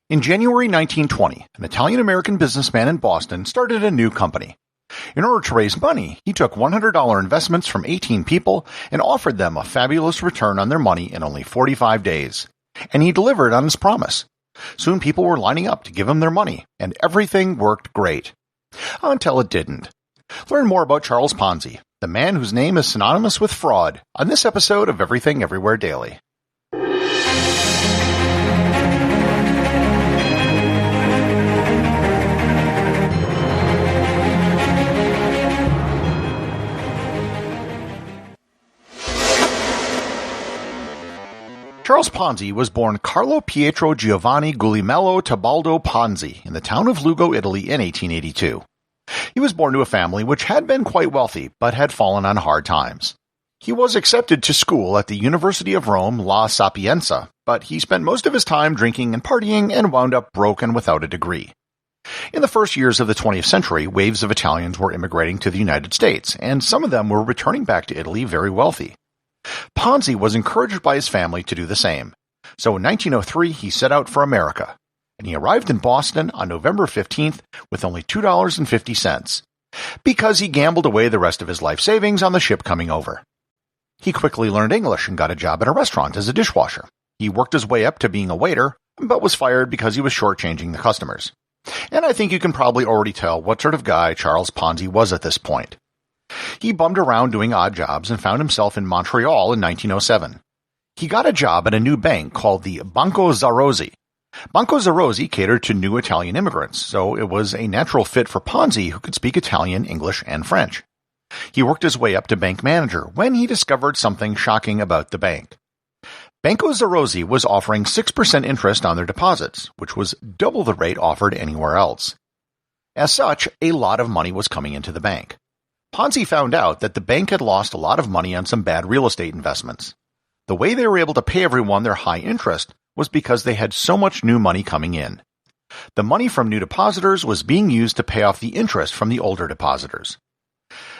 In January 1920, an Italian-American businessman in Boston started a new company. In order to raise money, he took $100 investments from 18 people and offered them a fabulous return on their money in only 45 days. And he delivered on his promise. Soon people were lining up to give him their money, and everything worked great. Until it didn't. Learn more about Charles Ponzi, the man whose name is synonymous with fraud, on this episode of Everything Everywhere Daily. Charles Ponzi was born Carlo Pietro Giovanni Guglielmo Tebaldo Ponzi in the town of Lugo, Italy in 1882. He was born to a family which had been quite wealthy, but had fallen on hard times. He was accepted to school at the University of Rome La Sapienza, but he spent most of his time drinking and partying and wound up broke and without a degree. In the first years of the 20th century, waves of Italians were immigrating to the United States, and some of them were returning back to Italy very wealthy. Ponzi was encouraged by his family to do the same, so in 1903 he set out for America, and he arrived in Boston on November 15th with only $2.50, because he gambled away the rest of his life savings on the ship coming over. He quickly learned English and got a job at a restaurant as a dishwasher. He worked his way up to being a waiter, but was fired because he was shortchanging the customers. And I think you can probably already tell what sort of guy Charles Ponzi was at this point. He bummed around doing odd jobs and found himself in Montreal in 1907. He got a job at a new bank called the Banco Zarozzi. Banco Zarozzi catered to new Italian immigrants, so it was a natural fit for Ponzi, who could speak Italian, English, and French. He worked his way up to bank manager when he discovered something shocking about the bank. Banco Zarozzi was offering 6% interest on their deposits, which was double the rate offered anywhere else. As such, a lot of money was coming into the bank. Ponzi found out that the bank had lost a lot of money on some bad real estate investments. The way they were able to pay everyone their high interest was because they had so much new money coming in. The money from new depositors was being used to pay off the interest from the older depositors.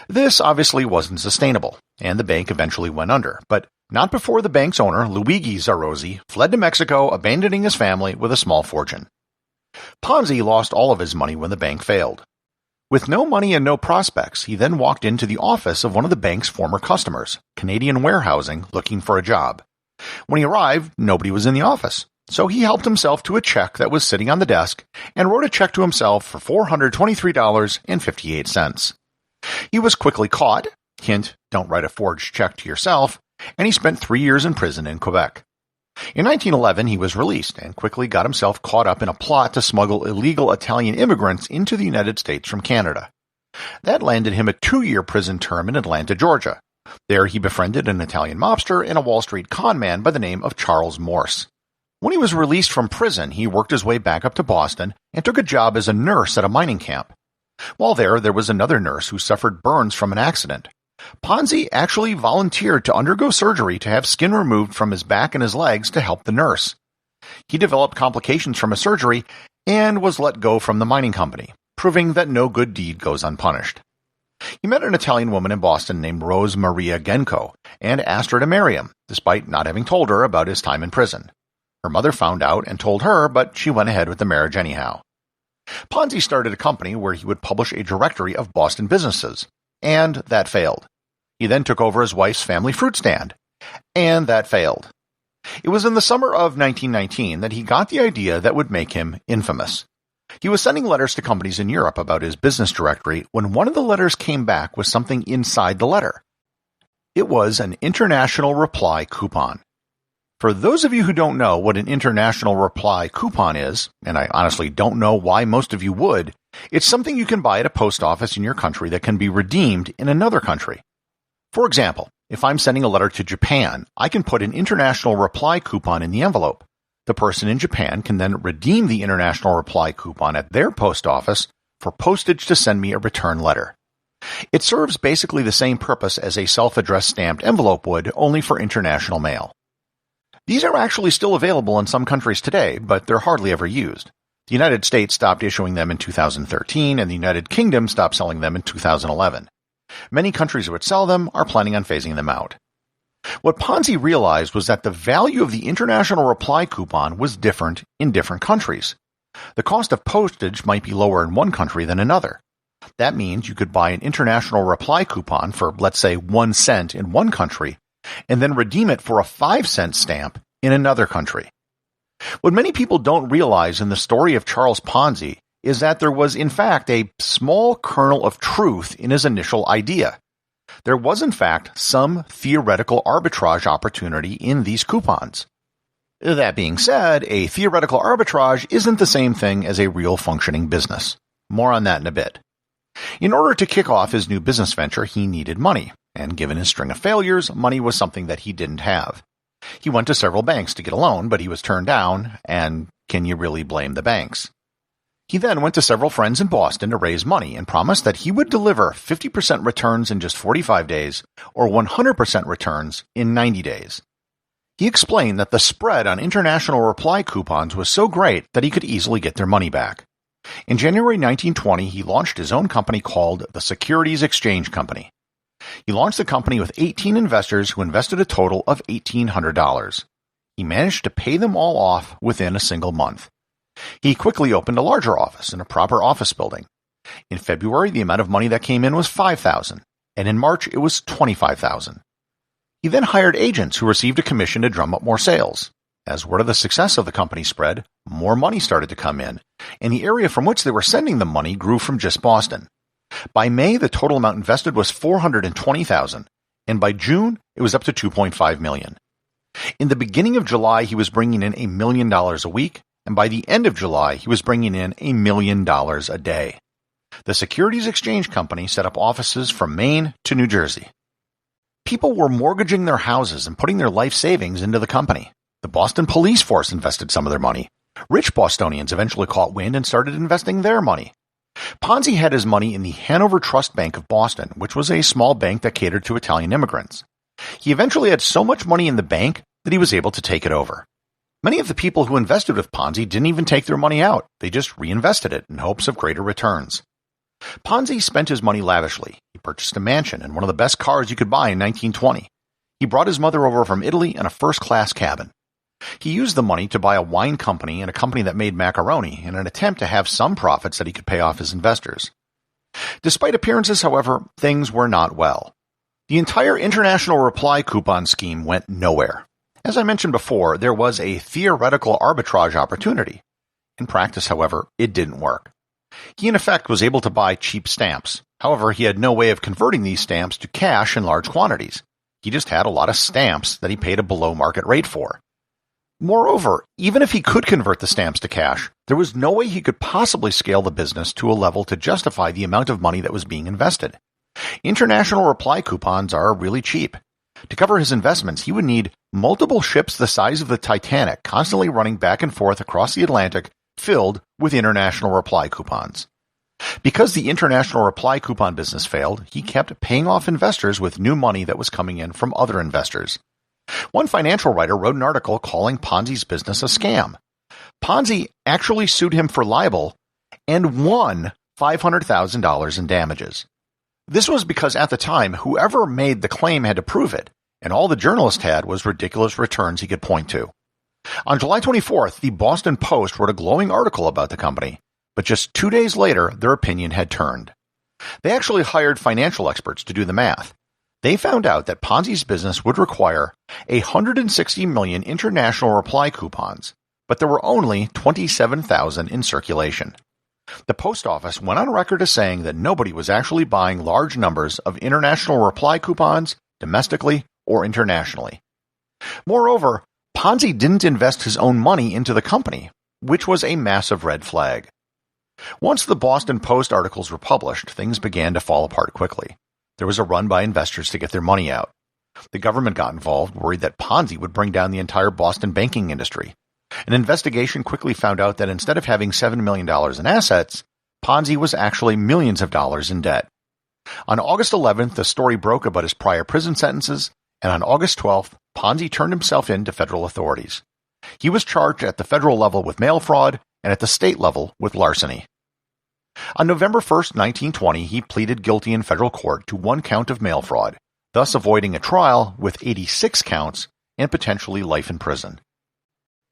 This obviously wasn't sustainable, and the bank eventually went under, but not before the bank's owner, Luigi Zarozzi, fled to Mexico, abandoning his family with a small fortune. Ponzi lost all of his money when the bank failed. With no money and no prospects, he then walked into the office of one of the bank's former customers, Canadian Warehousing, looking for a job. When he arrived, nobody was in the office, so he helped himself to a check that was sitting on the desk and wrote a check to himself for $423.58. He was quickly caught, hint, don't write a forged check to yourself, and he spent 3 years in prison in Quebec. In 1911, he was released and quickly got himself caught up in a plot to smuggle illegal Italian immigrants into the United States from Canada. That landed him a 2-year prison term in Atlanta, Georgia. There he befriended an Italian mobster and a Wall Street con man by the name of Charles Morse. When he was released from prison, he worked his way back up to Boston and took a job as a nurse at a mining camp. While there was another nurse who suffered burns from an accident. Ponzi actually volunteered to undergo surgery to have skin removed from his back and his legs to help the nurse. He developed complications from his surgery and was let go from the mining company, proving that no good deed goes unpunished. He met an Italian woman in Boston named Rose Maria Genco and asked her to marry him, despite not having told her about his time in prison. Her mother found out and told her, but she went ahead with the marriage anyhow. Ponzi started a company where he would publish a directory of Boston businesses, and that failed. He then took over his wife's family fruit stand, and that failed. It was in the summer of 1919 that he got the idea that would make him infamous. He was sending letters to companies in Europe about his business directory when one of the letters came back with something inside the letter. It was an international reply coupon. For those of you who don't know what an international reply coupon is, and I honestly don't know why most of you would, it's something you can buy at a post office in your country that can be redeemed in another country. For example, if I'm sending a letter to Japan, I can put an international reply coupon in the envelope. The person in Japan can then redeem the international reply coupon at their post office for postage to send me a return letter. It serves basically the same purpose as a self-addressed stamped envelope would, only for international mail. These are actually still available in some countries today, but they're hardly ever used. The United States stopped issuing them in 2013, and the United Kingdom stopped selling them in 2011. Many countries which sell them are planning on phasing them out. What Ponzi realized was that the value of the international reply coupon was different in different countries. The cost of postage might be lower in one country than another. That means you could buy an international reply coupon for, let's say, 1 cent in one country, and then redeem it for a 5-cent stamp in another country. What many people don't realize in the story of Charles Ponzi is that there was, in fact, a small kernel of truth in his initial idea. There was, in fact, some theoretical arbitrage opportunity in these coupons. That being said, a theoretical arbitrage isn't the same thing as a real functioning business. More on that in a bit. In order to kick off his new business venture, he needed money, and given his string of failures, money was something that he didn't have. He went to several banks to get a loan, but he was turned down, and can you really blame the banks? He then went to several friends in Boston to raise money and promised that he would deliver 50% returns in just 45 days or 100% returns in 90 days. He explained that the spread on international reply coupons was so great that he could easily get their money back. In January 1920, he launched his own company called the Securities Exchange Company. He launched the company with 18 investors who invested a total of $1,800. He managed to pay them all off within a single month. He quickly opened a larger office in a proper office building. In February, the amount of money that came in was $5,000, and in March it was $25,000. He then hired agents who received a commission to drum up more sales. As word of the success of the company spread, more money started to come in, and the area from which they were sending the money grew from just Boston. By May, the total amount invested was $420,000, and by June, it was up to $2.5 million. In the beginning of July, he was bringing in $1 million a week, and by the end of July, he was bringing in $1 million a day. The Securities Exchange Company set up offices from Maine to New Jersey. People were mortgaging their houses and putting their life savings into the company. The Boston police force invested some of their money. Rich Bostonians eventually caught wind and started investing their money. Ponzi had his money in the Hanover Trust Bank of Boston, which was a small bank that catered to Italian immigrants. He eventually had so much money in the bank that he was able to take it over. Many of the people who invested with Ponzi didn't even take their money out. They just reinvested it in hopes of greater returns. Ponzi spent his money lavishly. He purchased a mansion and one of the best cars you could buy in 1920. He brought his mother over from Italy in a first-class cabin. He used the money to buy a wine company and a company that made macaroni in an attempt to have some profits that he could pay off his investors. Despite appearances, however, things were not well. The entire international reply coupon scheme went nowhere. As I mentioned before, there was a theoretical arbitrage opportunity. In practice, however, it didn't work. He in effect was able to buy cheap stamps. However, he had no way of converting these stamps to cash in large quantities. He just had a lot of stamps that he paid a below-market rate for. Moreover, even if he could convert the stamps to cash, there was no way he could possibly scale the business to a level to justify the amount of money that was being invested. International reply coupons are really cheap. To cover his investments, he would need multiple ships the size of the Titanic constantly running back and forth across the Atlantic filled with international reply coupons. Because the international reply coupon business failed, he kept paying off investors with new money that was coming in from other investors. One financial writer wrote an article calling Ponzi's business a scam. Ponzi actually sued him for libel and won $500,000 in damages. This was because at the time, whoever made the claim had to prove it, and all the journalist had was ridiculous returns he could point to. On July 24th, the Boston Post wrote a glowing article about the company, but just 2 days later, their opinion had turned. They actually hired financial experts to do the math. They found out that Ponzi's business would require 160 million international reply coupons, but there were only 27,000 in circulation. The post office went on record as saying that nobody was actually buying large numbers of international reply coupons domestically or internationally. Moreover, Ponzi didn't invest his own money into the company, which was a massive red flag. Once the Boston Post articles were published, things began to fall apart quickly. There was a run by investors to get their money out. The government got involved, worried that Ponzi would bring down the entire Boston banking industry. An investigation quickly found out that instead of having $7 million in assets, Ponzi was actually millions of dollars in debt. On August 11th, the story broke about his prior prison sentences, and on August 12th, Ponzi turned himself in to federal authorities. He was charged at the federal level with mail fraud and at the state level with larceny. On November 1st, 1920, he pleaded guilty in federal court to one count of mail fraud, thus avoiding a trial with 86 counts and potentially life in prison.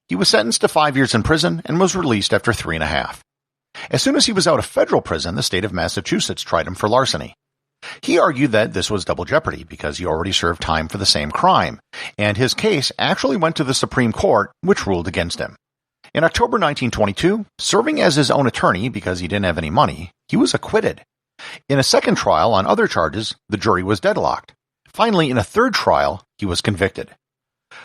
He was sentenced to 5 years in prison and was released after 3.5. As soon as he was out of federal prison, the state of Massachusetts tried him for larceny. He argued that this was double jeopardy because he already served time for the same crime, and his case actually went to the Supreme Court, which ruled against him. In October 1922, serving as his own attorney because he didn't have any money, he was acquitted. In a second trial on other charges, the jury was deadlocked. Finally, in a third trial, he was convicted.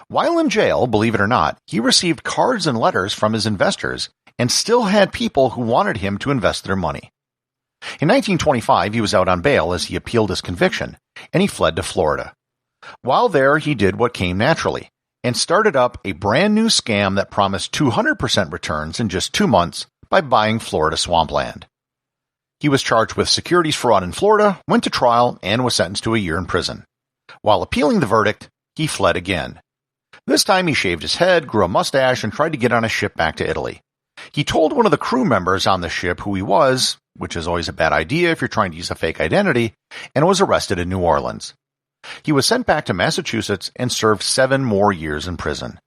While in jail, believe it or not, he received cards and letters from his investors and still had people who wanted him to invest their money. In 1925, he was out on bail as he appealed his conviction, and he fled to Florida. While there, he did what came naturally and started up a brand new scam that promised 200% returns in just 2 months by buying Florida swampland. He was charged with securities fraud in Florida, went to trial, and was sentenced to a year in prison. While appealing the verdict, he fled again. This time he shaved his head, grew a mustache, and tried to get on a ship back to Italy. He told one of the crew members on the ship who he was, which is always a bad idea if you're trying to use a fake identity, and was arrested in New Orleans. He was sent back to Massachusetts and served 7 more years in prison.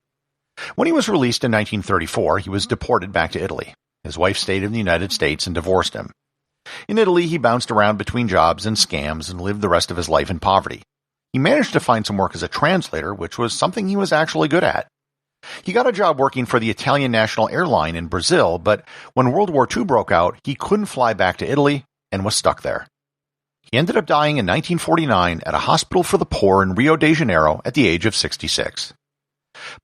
When he was released in 1934, he was deported back to Italy. His wife stayed in the United States and divorced him. In Italy, he bounced around between jobs and scams and lived the rest of his life in poverty. He managed to find some work as a translator, which was something he was actually good at. He got a job working for the Italian National Airline in Brazil, but when World War II broke out, he couldn't fly back to Italy and was stuck there. He ended up dying in 1949 at a hospital for the poor in Rio de Janeiro at the age of 66.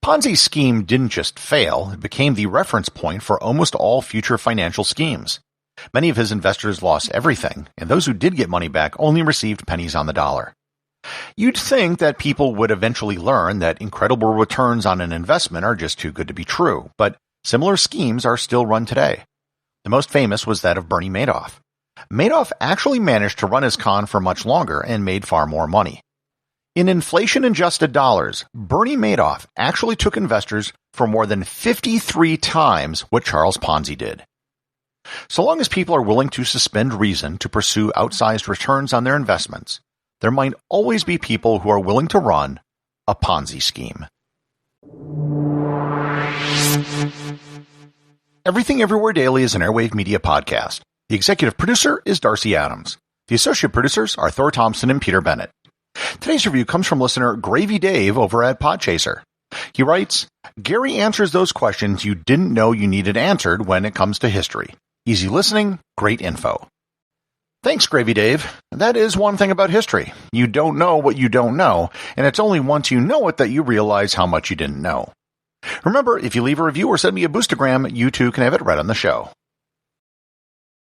Ponzi's scheme didn't just fail, it became the reference point for almost all future financial schemes. Many of his investors lost everything, and those who did get money back only received pennies on the dollar. You'd think that people would eventually learn that incredible returns on an investment are just too good to be true, but similar schemes are still run today. The most famous was that of Bernie Madoff. Madoff actually managed to run his con for much longer and made far more money. In inflation-adjusted dollars, Bernie Madoff actually took investors for more than 53 times what Charles Ponzi did. So long as people are willing to suspend reason to pursue outsized returns on their investments, there might always be people who are willing to run a Ponzi scheme. Everything Everywhere Daily is an Airwave Media podcast. The executive producer is Darcy Adams. The associate producers are Thor, Thomsen, and Peter Bennett. Today's review comes from listener Gravy Dave over at Podchaser. He writes, Gary answers those questions you didn't know you needed answered when it comes to history. Easy listening, great info. Thanks, Gravy Dave. That is one thing about history. You don't know what you don't know, and it's only once you know it that you realize how much you didn't know. Remember, if you leave a review or send me a boostagram, you too can have it read on the show.